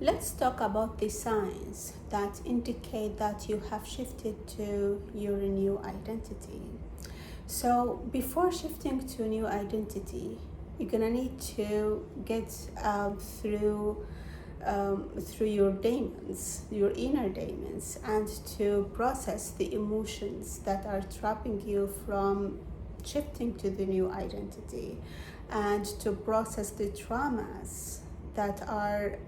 Let's talk about the signs that indicate that you have shifted to your new identity. So, before shifting to a new identity, you're gonna need to get through your demons, your inner demons, and to process the emotions that are trapping you from shifting to the new identity, and to process the traumas that are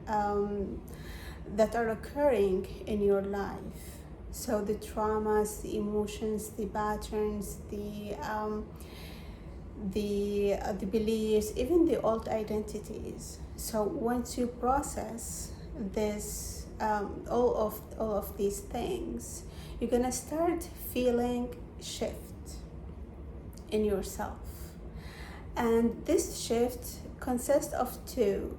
occurring in your life. So the traumas, the emotions, the patterns, the beliefs, even the old identities. So once you process this, all of these things, you're gonna start feeling shift in yourself. And this shift consists of two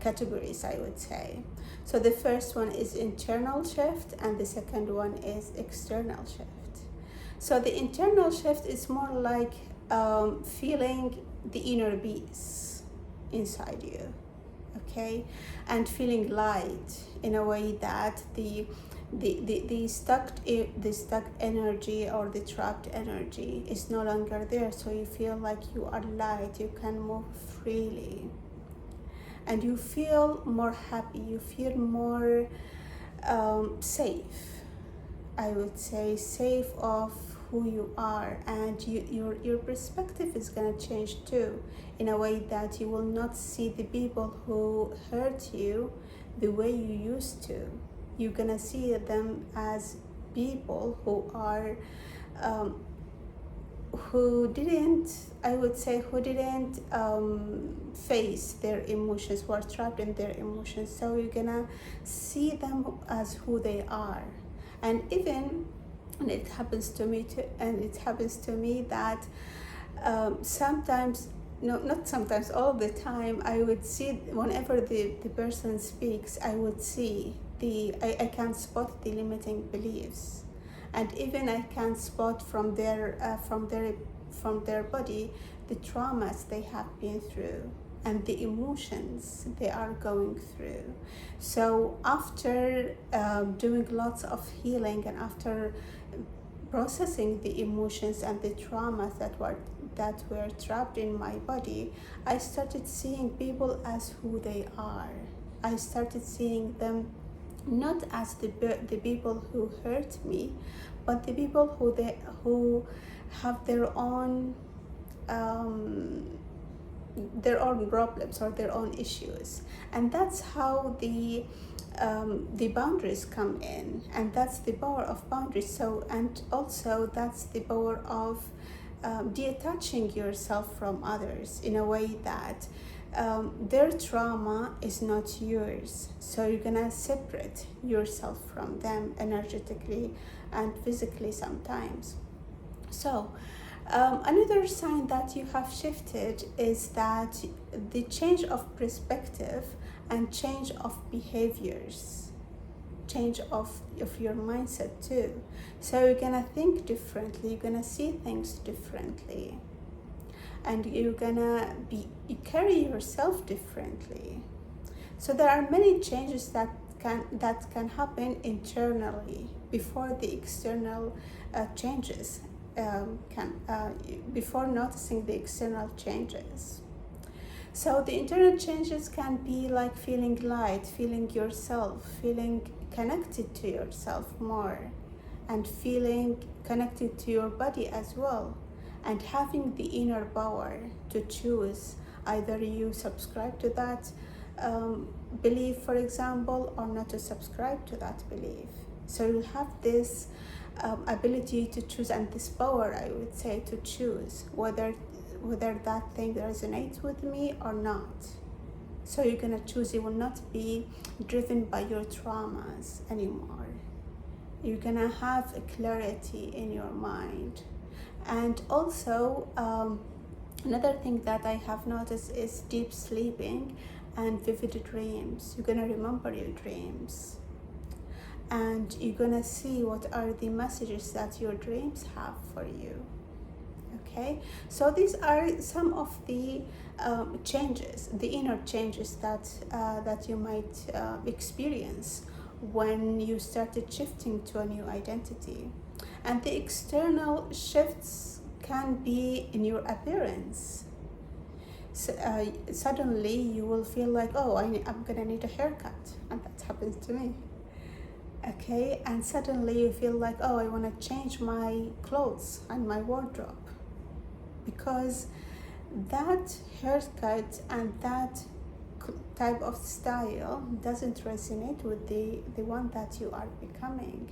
categories, I would say. So the first one is internal shift, and the second one is external shift. So the internal shift is more like feeling the inner peace inside you, okay, and feeling light in a way that the stuck energy or the trapped energy is no longer there. So you feel like you are light, you can move freely, and you feel more happy, you feel more safe, I would say, safe of who you are. And your perspective is going to change too, in a way that you will not see the people who hurt you the way you used to. You're going to see them as people who are who didn't face their emotions, who are trapped in their emotions. So you're gonna see them as who they are. And even, and it happens to me too, and it happens to me that sometimes, no, not sometimes, all the time, I would see, whenever the person speaks, I would see I can spot the limiting beliefs. And even I can spot from their body the traumas they have been through and the emotions they are going through. So after doing lots of healing, and after processing the emotions and the traumas that were trapped in my body, I started seeing people as who they are. I started seeing them not as the people who hurt me, but the people who have their own problems or their own issues. And that's how the boundaries come in, and that's the power of boundaries. So, and also that's the power of detaching yourself from others in a way that their trauma is not yours. So you're gonna separate yourself from them energetically and physically sometimes. So another sign that you have shifted is that the change of perspective and change of behaviors, change of your mindset too. So you're gonna think differently, you're gonna see things differently, and you're gonna you carry yourself differently. So there are many changes that can happen internally before the external changes before noticing the external changes. So the internal changes can be like feeling light, feeling yourself, feeling connected to yourself more, and feeling connected to your body as well, and having the inner power to choose either you subscribe to that belief, for example, or not to subscribe to that belief. So you have this ability to choose, and this power, I would say, to choose whether that thing resonates with me or not. So you're gonna choose. You will not be driven by your traumas anymore. You're gonna have a clarity in your mind. And also another thing that I have noticed is deep sleeping and vivid dreams. You're gonna remember your dreams, and you're gonna see what are the messages that your dreams have for you. Okay. Okay, so these are some of the changes, the inner changes that you might experience when you started shifting to a new identity. And the external shifts can be in your appearance. So, suddenly you will feel like, oh, I'm gonna need a haircut, and that happens to me. Okay, and suddenly you feel like, oh, I want to change my clothes and my wardrobe, because that haircut and that type of style doesn't resonate with the one that you are becoming.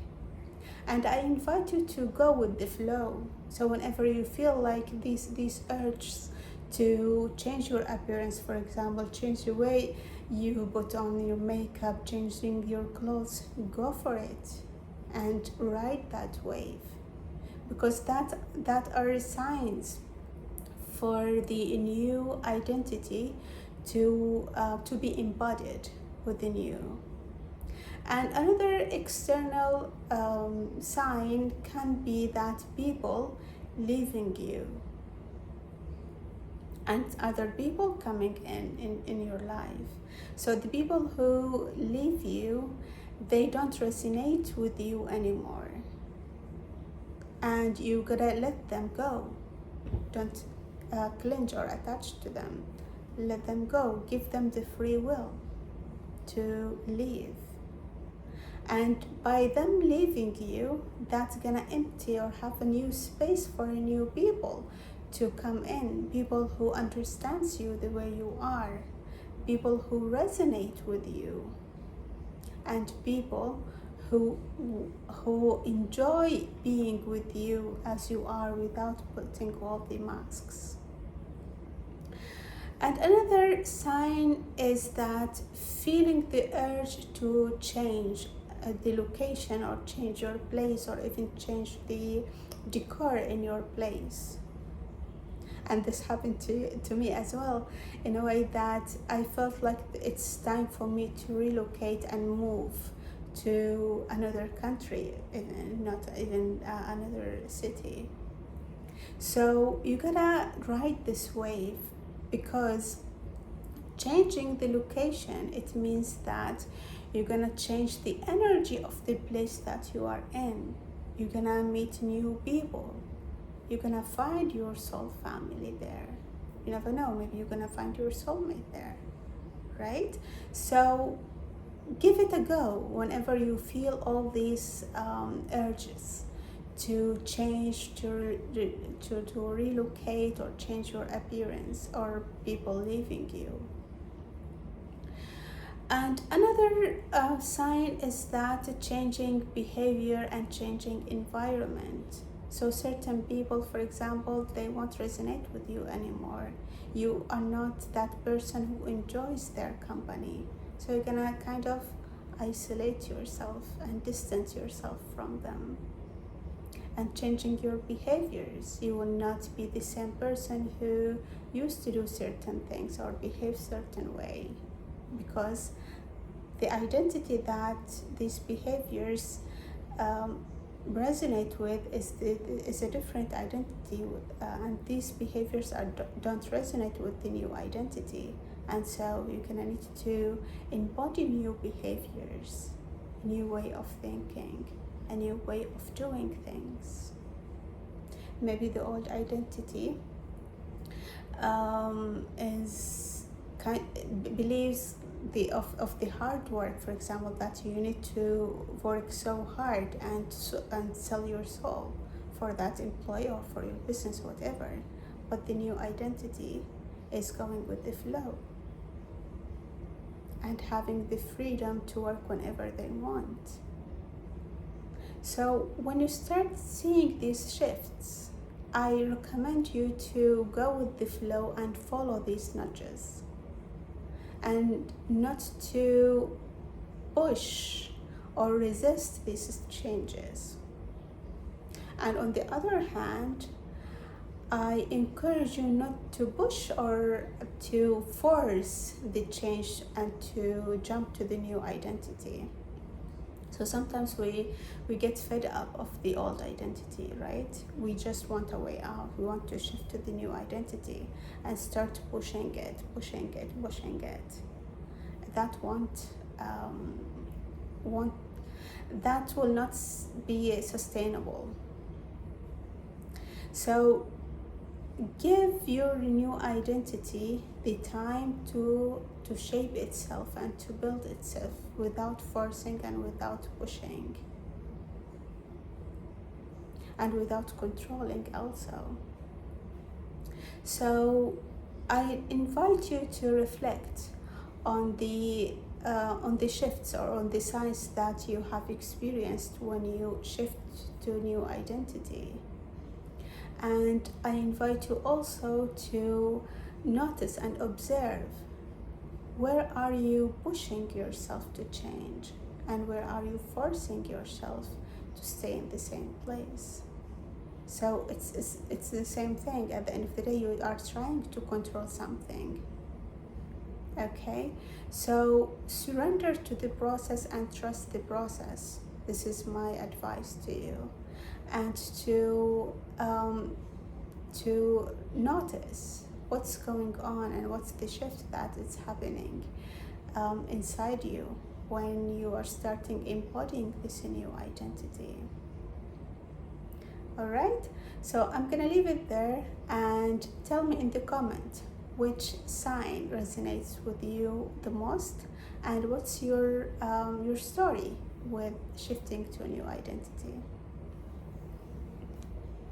And I invite you to go with the flow. So whenever you feel like these urges to change your appearance, for example, change the way you put on your makeup, changing your clothes, go for it and ride that wave, because that are signs for the new identity to be embodied within you. And another external sign can be that people leaving you and other people coming in your life. So the people who leave you, they don't resonate with you anymore. And you gotta let them go. Don't cling or attach to them. Let them go. Give them the free will to leave. And by them leaving you, that's gonna empty or have a new space for new people to come in. People who understands you the way you are, people who resonate with you, and people who enjoy being with you as you are without putting all the masks. And another sign is that feeling the urge to change the location or change your place or even change the decor in your place. And this happened to me as well, in a way that I felt like it's time for me to relocate and move to another country, not even another city. So you gotta ride this wave, because changing the location, it means that you're gonna change the energy of the place that you are in. You're gonna meet new people. You're gonna find your soul family there. You never know, maybe you're gonna find your soulmate there, right? So give it a go whenever you feel all these urges to change, to relocate or change your appearance, or people leaving you. And another sign is that changing behavior and changing environment. So certain people, for example, they won't resonate with you anymore. You are not that person who enjoys their company. So you're gonna kind of isolate yourself and distance yourself from them. And changing your behaviors, you will not be the same person who used to do certain things or behave certain way, because the identity that these behaviors resonate with is a different identity, and these behaviors don't resonate with the new identity. And so you're gonna need to embody new behaviors, a new way of thinking, a new way of doing things. Maybe the old identity believes of the hard work, for example, that you need to work so hard and sell your soul for that employee or for your business, whatever. But the new identity is going with the flow and having the freedom to work whenever they want. So when you start seeing these shifts, I recommend you to go with the flow and follow these nudges, and not to push or resist these changes. And on the other hand, I encourage you not to push or to force the change and to jump to the new identity. So sometimes we get fed up of the old identity, right? We just want a way out. We want to shift to the new identity and start pushing it. That won't that will not be sustainable. So give your new identity the time to shape itself and to build itself without forcing and without pushing and without controlling also. So I invite you to reflect on the shifts or on the signs that you have experienced when you shift to a new identity. And I invite you also to notice and observe, where are you pushing yourself to change and where are you forcing yourself to stay in the same place. So it's the same thing. At the end of the day, you are trying to control something. Okay, so surrender to the process and trust the process. This is my advice to you. And to notice what's going on and what's the shift that is happening inside you when you are starting embodying this new identity. All right, so I'm gonna leave it there, and tell me in the comment which sign resonates with you the most, and what's your story with shifting to a new identity.